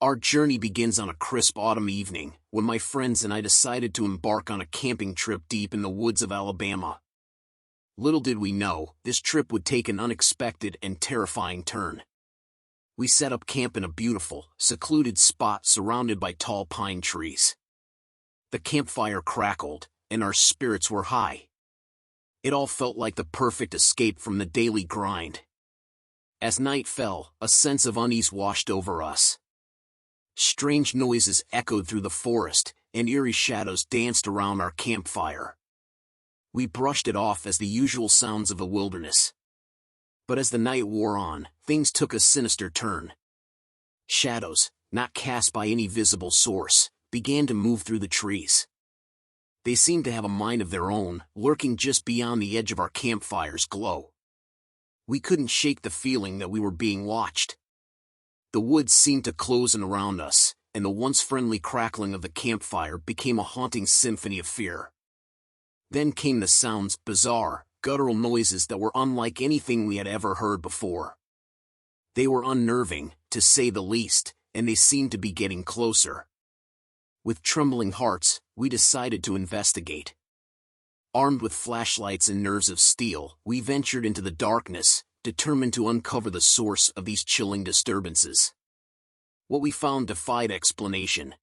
Our journey begins on a crisp autumn evening, when my friends and I decided to embark on a camping trip deep in the woods of Alabama. Little did we know, this trip would take an unexpected and terrifying turn. We set up camp in a beautiful, secluded spot surrounded by tall pine trees. The campfire crackled, and our spirits were high. It all felt like the perfect escape from the daily grind. As night fell, a sense of unease washed over us. Strange noises echoed through the forest, and eerie shadows danced around our campfire. We brushed it off as the usual sounds of the wilderness. But as the night wore on, things took a sinister turn. Shadows, not cast by any visible source, began to move through the trees. They seemed to have a mind of their own, lurking just beyond the edge of our campfire's glow. We couldn't shake the feeling that we were being watched. The woods seemed to close in around us, and the once friendly crackling of the campfire became a haunting symphony of fear. Then came the sounds, bizarre, guttural noises that were unlike anything we had ever heard before. They were unnerving, to say the least, and they seemed to be getting closer. With trembling hearts, we decided to investigate. Armed with flashlights and nerves of steel, we ventured into the darkness, determined to uncover the source of these chilling disturbances. What we found defied explanation.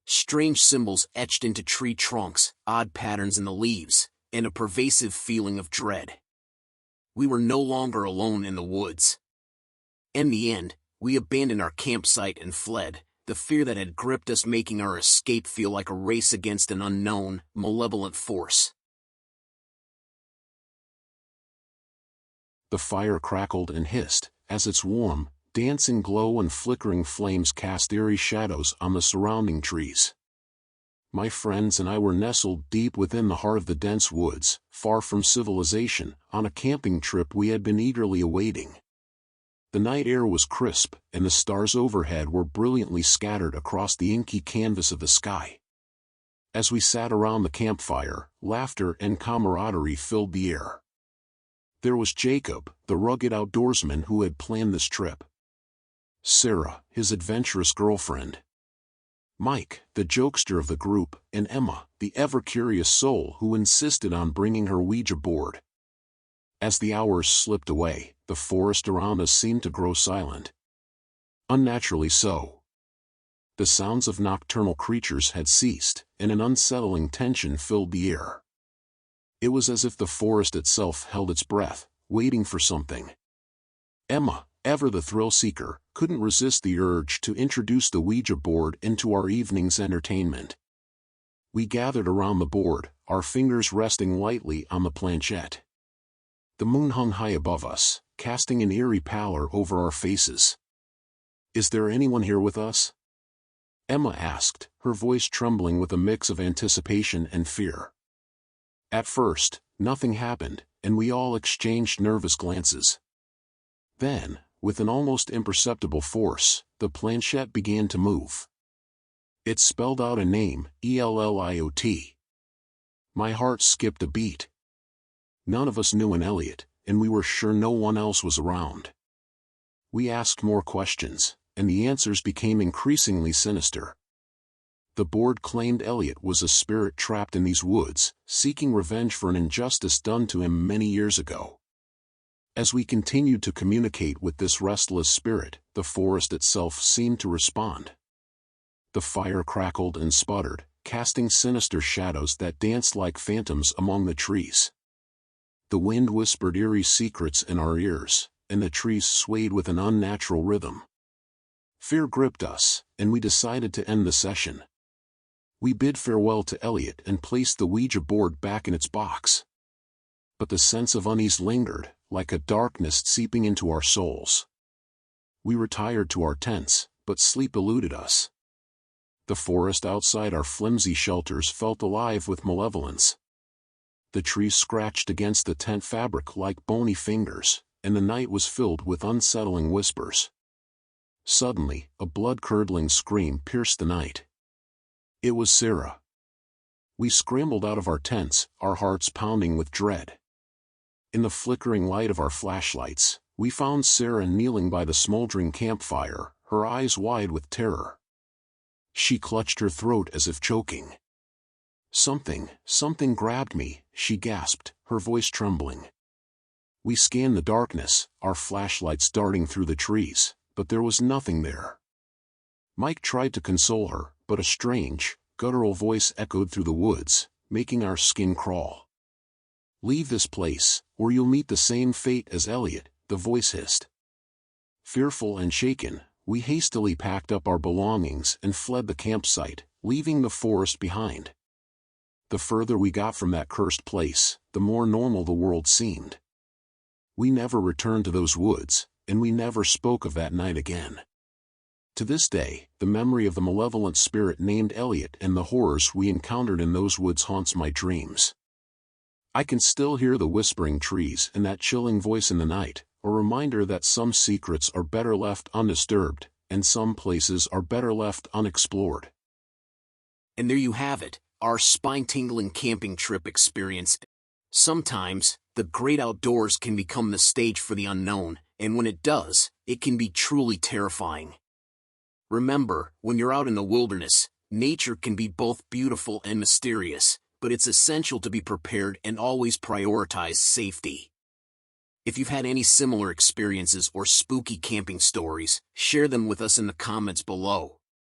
Strange symbols etched into tree trunks, odd patterns in the leaves, and a pervasive feeling of dread. We were no longer alone in the woods. In the end, we abandoned our campsite and fled, the fear that had gripped us making our escape feel like a race against an unknown, malevolent force. The fire crackled and hissed, as its warm, dancing glow and flickering flames cast eerie shadows on the surrounding trees. My friends and I were nestled deep within the heart of the dense woods, far from civilization, on a camping trip we had been eagerly awaiting. The night air was crisp, and the stars overhead were brilliantly scattered across the inky canvas of the sky. As we sat around the campfire, laughter and camaraderie filled the air. There was Jacob, the rugged outdoorsman who had planned this trip. Sarah, his adventurous girlfriend. Mike, the jokester of the group, and Emma, the ever-curious soul who insisted on bringing her Ouija board. As the hours slipped away, the forest around us seemed to grow silent. Unnaturally so. The sounds of nocturnal creatures had ceased, and an unsettling tension filled the air. It was as if the forest itself held its breath, waiting for something. Emma, ever the thrill-seeker, couldn't resist the urge to introduce the Ouija board into our evening's entertainment. We gathered around the board, our fingers resting lightly on the planchette. The moon hung high above us, casting an eerie pallor over our faces. "Is there anyone here with us?" Emma asked, her voice trembling with a mix of anticipation and fear. At first, nothing happened, and we all exchanged nervous glances. Then, with an almost imperceptible force, the planchette began to move. It spelled out a name, Elliot. My heart skipped a beat. None of us knew an Elliot, and we were sure no one else was around. We asked more questions, and the answers became increasingly sinister. The board claimed Elliot was a spirit trapped in these woods, seeking revenge for an injustice done to him many years ago. As we continued to communicate with this restless spirit, the forest itself seemed to respond. The fire crackled and sputtered, casting sinister shadows that danced like phantoms among the trees. The wind whispered eerie secrets in our ears, and the trees swayed with an unnatural rhythm. Fear gripped us, and we decided to end the session. We bid farewell to Elliot and placed the Ouija board back in its box. But the sense of unease lingered, like a darkness seeping into our souls. We retired to our tents, but sleep eluded us. The forest outside our flimsy shelters felt alive with malevolence. The trees scratched against the tent fabric like bony fingers, and the night was filled with unsettling whispers. Suddenly, a blood-curdling scream pierced the night. It was Sarah. We scrambled out of our tents, our hearts pounding with dread. In the flickering light of our flashlights, we found Sarah kneeling by the smoldering campfire, her eyes wide with terror. She clutched her throat as if choking. Something grabbed me, she gasped, her voice trembling. We scanned the darkness, our flashlights darting through the trees, but there was nothing there. Mike tried to console her, but a strange, guttural voice echoed through the woods, making our skin crawl. Leave this place, or you'll meet the same fate as Elliot, the voice hissed. Fearful and shaken, we hastily packed up our belongings and fled the campsite, leaving the forest behind. The further we got from that cursed place, the more normal the world seemed. We never returned to those woods, and we never spoke of that night again. To this day, the memory of the malevolent spirit named Elliot and the horrors we encountered in those woods haunts my dreams. I can still hear the whispering trees and that chilling voice in the night, a reminder that some secrets are better left undisturbed, and some places are better left unexplored. And there you have it, our spine-tingling camping trip experience. Sometimes, the great outdoors can become the stage for the unknown, and when it does, it can be truly terrifying. Remember, when you're out in the wilderness, nature can be both beautiful and mysterious, but it's essential to be prepared and always prioritize safety. If you've had any similar experiences or spooky camping stories, share them with us in the comments below.